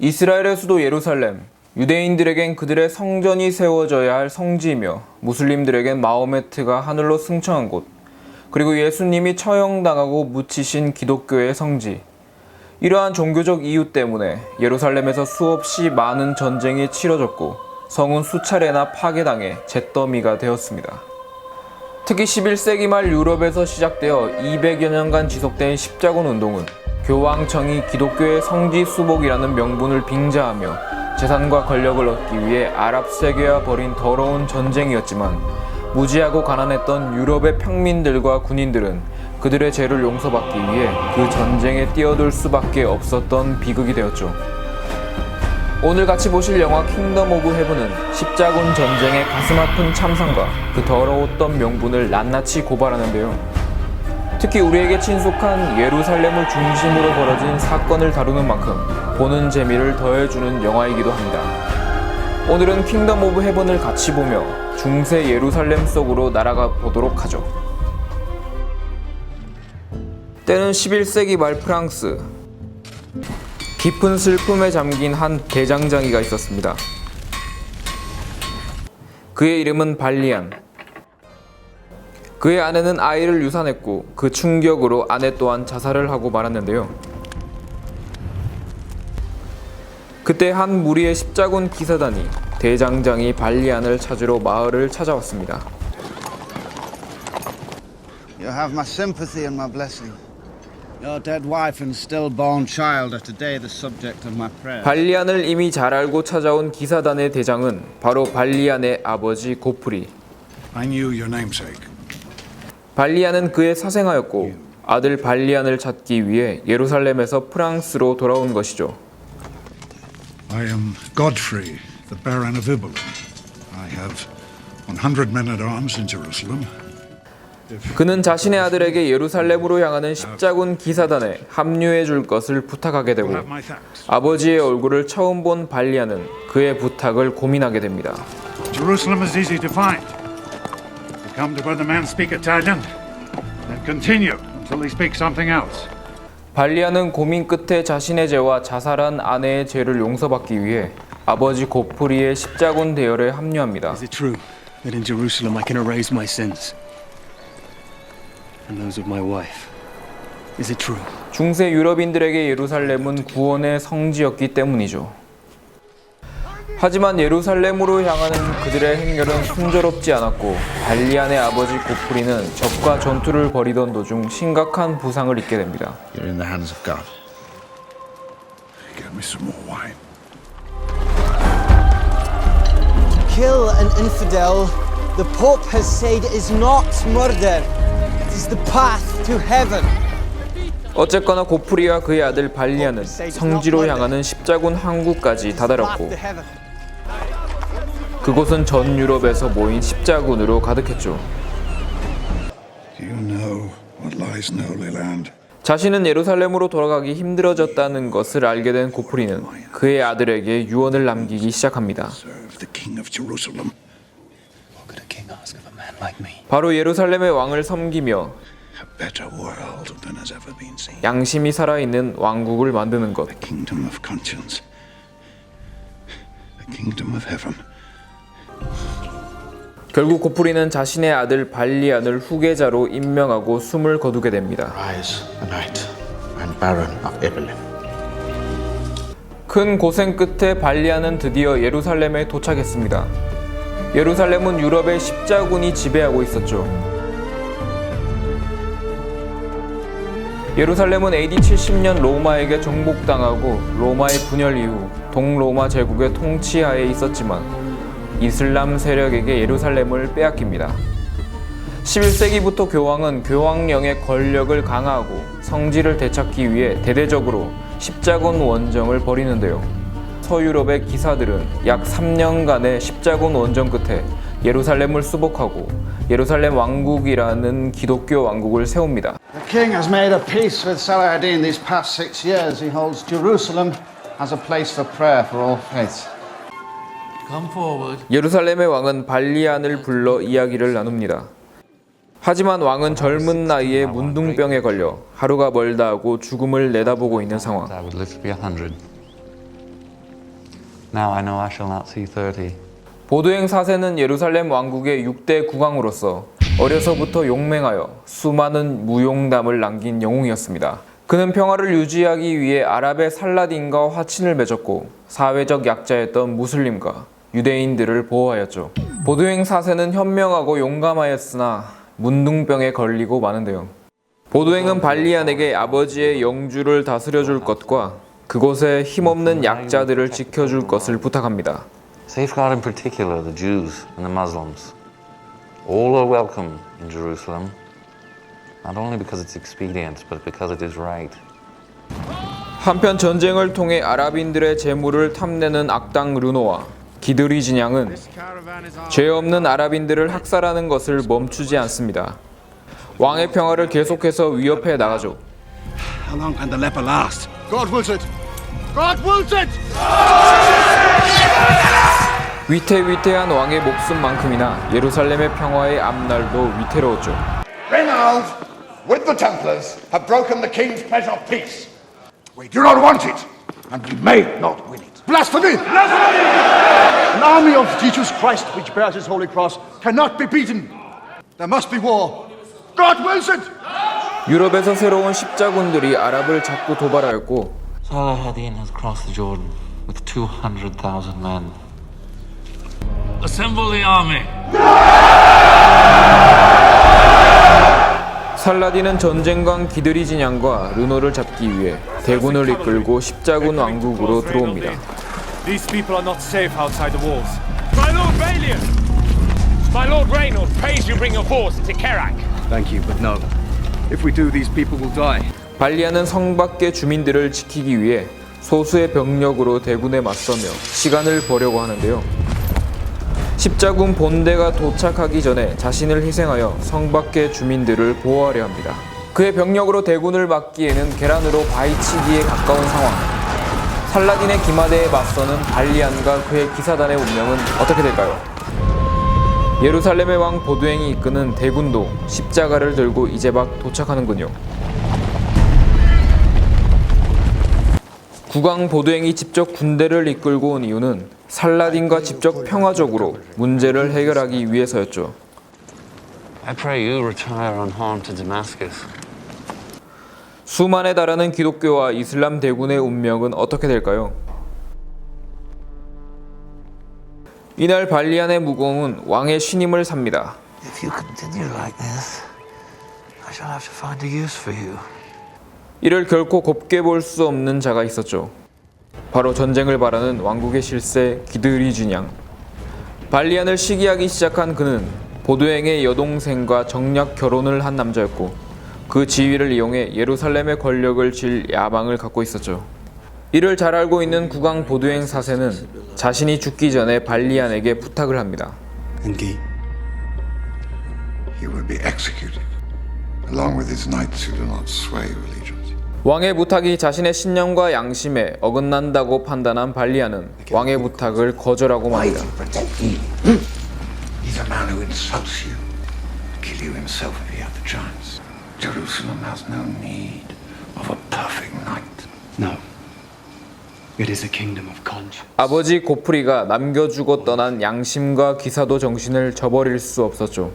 이스라엘의 수도 예루살렘, 유대인들에겐 그들의 성전이 세워져야 할 성지이며 무슬림들에겐 마호메트가 하늘로 승천한 곳, 그리고 예수님이 처형당하고 묻히신 기독교의 성지. 이러한 종교적 이유 때문에 예루살렘에서 수없이 많은 전쟁이 치러졌고 성은 수차례나 파괴당해 잿더미가 되었습니다. 특히 11세기 말 유럽에서 시작되어 200여 년간 지속된 십자군 운동은 교황청이 기독교의 성지 수복이라는 명분을 빙자하며 재산과 권력을 얻기 위해 아랍 세계와 벌인 더러운 전쟁이었지만, 무지하고 가난했던 유럽의 평민들과 군인들은 그들의 죄를 용서받기 위해 그 전쟁에 뛰어들 수밖에 없었던 비극이 되었죠. 오늘 같이 보실 영화 킹덤 오브 헤븐은 십자군 전쟁의 가슴 아픈 참상과 그 더러웠던 명분을 낱낱이 고발하는데요. 특히 우리에게 친숙한 예루살렘을 중심으로 벌어진 사건을 다루는 만큼 보는 재미를 더해주는 영화이기도 합니다. 오늘은 킹덤 오브 헤븐을 같이 보며 중세 예루살렘 속으로 날아가 보도록 하죠. 때는 11세기 말 프랑스. 깊은 슬픔에 잠긴 한 대장장이가 있었습니다. 그의 이름은 발리안. 그의 아내는 아이를 유산했고 그 충격으로 아내 또한 자살을 하고 말았는데요. 그때 한 무리의 십자군 기사단이 대장장이 발리안을 찾으러 마을을 찾아왔습니다. You have my sympathy and my blessing. Your dead wife and stillborn child are today the subject of my prayer. 발리안을 이미 잘 알고 찾아온 기사단의 대장은 바로 발리안의 아버지 고프리. I knew your namesake. 발리안은 그의 사생아였고 아들 발리안을 찾기 위해 예루살렘에서 프랑스로 돌아온 것이죠. I am Godfrey, the Baron of Ibelin. I have 100 men at arms in Jerusalem. 그는 자신의 아들에게 예루살렘으로 향하는 십자군 기사단에 합류해 줄 것을 부탁하게 되고, 아버지의 얼굴을 처음 본 발리안은 그의 부탁을 고민하게 됩니다. Jerusalem is easy to find. You come to where the men speak Italian, then continue until they speak something else. 발리안은 고민 끝에 자신의 죄와 자살한 아내의 죄를 용서받기 위해 아버지 고프리의 십자군 대열에 합류합니다. Is it true that in Jerusalem I can erase my sins and those of my wife? Is it true? 중세 유럽인들에게 예루살렘은 구원의 성지였기 때문이죠. 하지만 예루살렘으로 향하는 그들의 행렬은 순조롭지 않았고 발리안의 아버지 고프리는 적과 전투를 벌이던 도중 심각한 부상을 입게 됩니다. You're in the hands of God. Get me some more wine. Kill an infidel, the Pope has said, is not murder. It is the path to heaven. 어쨌거나 고프리와 그의 아들 발리안은 성지로 향하는 십자군 항구까지 다다랐고 그곳은 전 유럽에서 모인 십자군으로 가득했죠. You know what lies in Holy Land. 자신은 예루살렘으로 돌아가기 힘들어졌다는 것을 알게 된 고프리는 그의 아들에게 유언을 남기기 시작합니다. Serve the King of Jerusalem. What could a king ask of a man like me? 바로 예루살렘의 왕을 섬기며 A better world than has ever been seen. 양심이 살아있는 왕국을 만드는 것. A kingdom of conscience. A kingdom of heaven. 결국 고프리는 자신의 아들 발리안을 후계자로 임명하고 숨을 거두게 됩니다. Rise, a knight and Baron of Ibelin. 큰 고생 끝에 발리안은 드디어 예루살렘에 도착했습니다. 예루살렘은 유럽의 십자군이 지배하고 있었죠. 예루살렘은 AD 70년 로마에게 정복당하고 로마의 분열 이후 동로마 제국의 통치하에 있었지만 이슬람 세력에게 예루살렘을 빼앗깁니다. 11세기부터 교황은 교황령의 권력을 강화하고 성지를 되찾기 위해 대대적으로 십자군 원정을 벌이는데요. 서유럽의 기사들은 약 3년간의 십자군 원정 끝에 예루살렘을 수복하고 예루살렘 왕국이라는 기독교 왕국을 세웁니다. The king has made a peace with Saladin these past 6 years. He holds Jerusalem as a place for prayer for all faiths. 예루살렘의 왕은 발리안을 불러 이야기를 나눕니다. 하지만 왕은 젊은 나이에 문둥병에 걸려 하루가 멀다 하고 죽음을 내다보고 있는 상황. I would live to be 100. Now I know I shall not see 30. 보드행 4세는 예루살렘 왕국의 6대 국왕으로서 어려서부터 용맹하여 수많은 무용담을 남긴 영웅이었습니다. 그는 평화를 유지하기 위해 아랍의 살라딘과 화친을 맺었고 사회적 약자였던 무슬림과 유대인들을 보호하였죠. 보드행 4세는 현명하고 용감하였으나 문둥병에 걸리고 마는데요. 보드행은 발리안에게 아버지의 영주를 다스려줄 것과 그곳의 힘없는 약자들을 지켜줄 것을 부탁합니다. Safeguard in particular the Jews and the Muslims. All are welcome in Jerusalem, not only because it's expedient, but because it is right. 한편 전쟁을 통해 아랍인들의 재물을 탐내는 악당 르노와 기드리 진양은 죄 없는 아랍인들을 학살하는 것을 멈추지 않습니다. 왕의 평화를 계속해서 위협해 나가죠. How long can the leper last? God wills it! God wills it! 위태위태한 왕의 목숨만큼이나 예루살렘의 평화의 앞날도 위태로웠죠. Reynald, with the Templars, have broken the king's pledge of peace. We do not want it, and we may not win it. Blasphemy! An army of Jesus Christ which bears his holy cross cannot be beaten. There must be war. God wills it! 유럽에서 새로운 십자군들이 아랍을 잡고 도발하였고 Saladin has crossed the Jordan with 200,000 men. Assemble the army. 살라딘은 전쟁관 기드리 진양과 르노를 잡기 위해 대군을 이끌고 십자군 왕국으로 들어옵니다. These people are not safe outside the walls. My Lord Balian! My Lord Reynald prays you bring your force into Kerak. Thank you, but no. If we do, these people will die. 발리안은 성 밖의 주민들을 지키기 위해 소수의 병력으로 대군에 맞서며 시간을 버려고 하는데요. 십자군 본대가 도착하기 전에 자신을 희생하여 성 밖의 주민들을 보호하려 합니다. 그의 병력으로 대군을 막기에는 계란으로 바위치기에 가까운 상황. 살라딘의 기마대에 맞서는 발리안과 그의 기사단의 운명은 어떻게 될까요? 예루살렘의 왕 보드행이 이끄는 대군도 십자가를 들고 이제 막 도착하는군요. 국왕 보드행이 직접 군대를 이끌고 온 이유는 살라딘과 직접 평화적으로 문제를 해결하기 위해서였죠. I pray you retire unharmed to Damascus. 수만에 달하는 기독교와 이슬람 대군의 운명은 어떻게 될까요? 이날 발리안의 무공은 왕의 신임을 삽니다. If you continue like this, I shall have to find a use for you. 이를 결코 곱게 볼 수 없는 자가 있었죠. 바로 전쟁을 바라는 왕국의 실세 기드리 진양. 발리안을 시기하기 시작한 그는 보드행의 여동생과 정략 결혼을 한 남자였고 그 지위를 이용해 예루살렘의 권력을 쥘 야망을 갖고 있었죠. 이를 잘 알고 있는 국왕 보드행 4세는 자신이 죽기 전에 발리안에게 부탁을 합니다. And Guy? He will be executed, along with his knights who do not sway allegiance. 왕의 부탁이 자신의 신념과 양심에 어긋난다고 판단한 발리안은 왕의 부탁을 거절하고 맙니다. He's a man who insults you. Kill you himself if he had the chance. Jerusalem has no need of a perfect knight. No. It is a kingdom of conscience. 아버지 고프리가 남겨주고 떠난 양심과 기사도 정신을 저버릴 수 없었죠.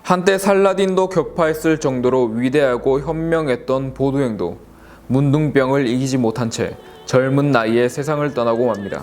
한때 살라딘도 격파했을 정도로 위대하고 현명했던 보드행도 문둥병을 이기지 못한 채 젊은 나이에 세상을 떠나고 맙니다.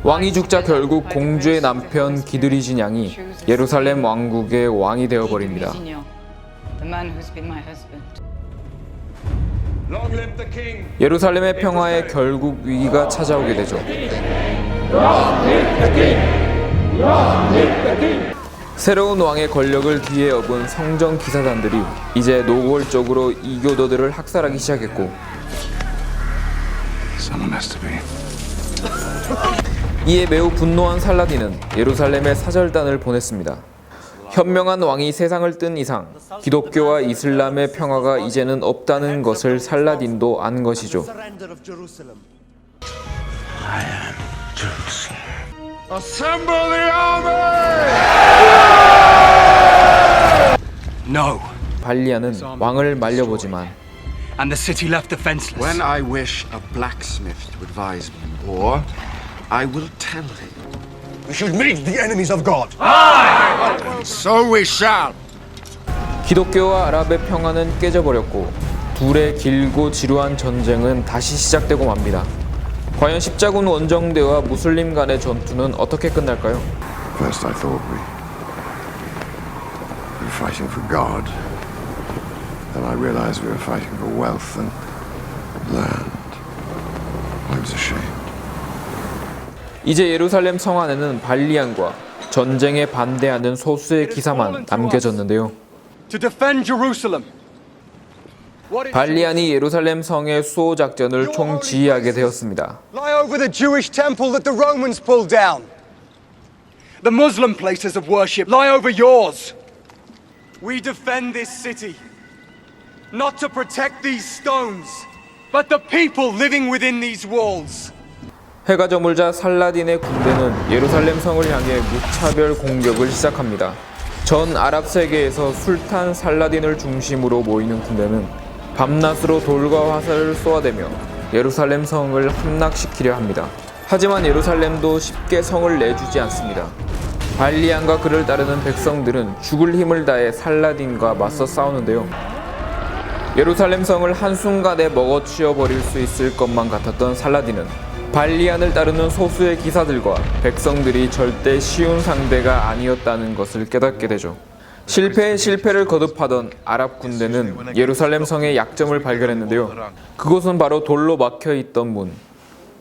왕이 죽자 결국 공주의 남편 기드리 진양이 예루살렘 왕국의 왕이 되어버립니다. 예루살렘의 평화에 결국 위기가 찾아오게 되죠. 새로운 왕의 권력을 뒤에 업은 성전 기사단들이 이제 노골적으로 이교도들을 학살하기 시작했고 이에 매우 분노한 살라딘은 예루살렘에 사절단을 보냈습니다. 현명한 왕이 세상을 뜬 이상 기독교와 이슬람의 평화가 이제는 없다는 것을 살라딘도 안 것이죠. Assemble the army! No. 발리안은 왕을 말려보지만 and the city left defenseless. When I wish a blacksmith to advise me more, I will tell him. We should meet the enemies of God. So we shall. 기독교와 아랍의 평화는 깨져버렸고 둘의 길고 지루한 전쟁은 다시 시작되고 맙니다. 과연 십자군 원정대와 무슬림 간의 전투는 어떻게 끝날까요? First I thought we were fighting for God. Then I realized we were fighting for wealth and land. I was ashamed. 이제 예루살렘 성 안에는 발리안과 전쟁에 반대하는 소수의 기사만 남겨졌는데요. To defend Jerusalem. 발리안이 예루살렘 성의 수호 작전을 총지휘하게 되었습니다. Lie over the Jewish temple that the Romans pulled down. The Muslim places of worship lie over yours. We defend this city, not to protect these stones, but the people living within these walls. 해가 저물자 살라딘의 군대는 예루살렘 성을 향해 무차별 공격을 시작합니다. 전 아랍 세계에서 술탄 살라딘을 중심으로 모이는 군대는 밤낮으로 돌과 화살을 쏘아대며 예루살렘 성을 함락시키려 합니다. 하지만 예루살렘도 쉽게 성을 내주지 않습니다. 발리안과 그를 따르는 백성들은 죽을 힘을 다해 살라딘과 맞서 싸우는데요. 예루살렘 성을 한순간에 먹어치워 버릴 수 있을 것만 같았던 살라딘은 발리안을 따르는 소수의 기사들과 백성들이 절대 쉬운 상대가 아니었다는 것을 깨닫게 되죠. 실패에 실패를 거듭하던 아랍 군대는 예루살렘 성의 약점을 발견했는데요. 그곳은 바로 돌로 막혀있던 문,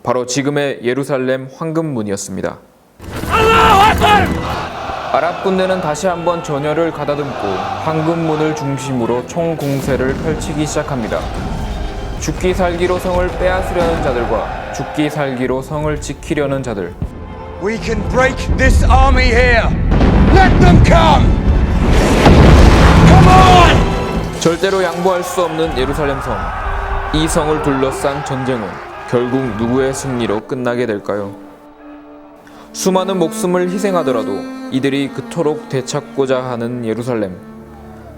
바로 지금의 예루살렘 황금문이었습니다. 아랍 군대는 다시 한번 전열을 가다듬고 황금문을 중심으로 총공세를 펼치기 시작합니다. 죽기 살기로 성을 빼앗으려는 자들과 죽기 살기로 성을 지키려는 자들. We can break this army here. Let them come. Come on! 절대로 양보할 수 없는 예루살렘 성. 이 성을 둘러싼 전쟁은 결국 누구의 승리로 끝나게 될까요? 수많은 목숨을 희생하더라도 이들이 그토록 되찾고자 하는 예루살렘.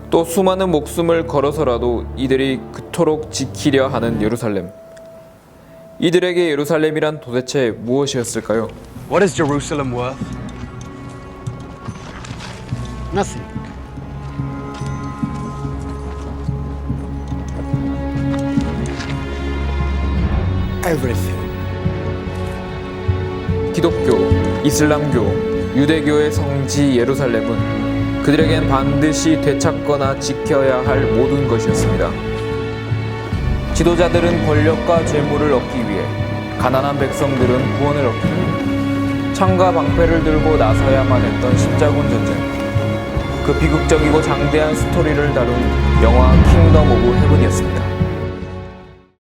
또 수많은 목숨을 걸어서라도 이들이 그토록 지키려 하는 예루살렘. 이들에게 예루살렘이란 도대체 무엇이었을까요? What is Jerusalem worth? Nothing. Everything. 기독교, 이슬람교, 유대교의 성지 예루살렘은 그들에겐 반드시 되찾거나 지켜야 할 모든 것이었습니다. 지도자들은 권력과 재물을 얻기 위해, 가난한 백성들은 구원을 얻기 위해 창과 방패를 들고 나서야만 했던 십자군 전쟁. 그 비극적이고 장대한 스토리를 다룬 영화 킹덤 오브 헤븐이었습니다.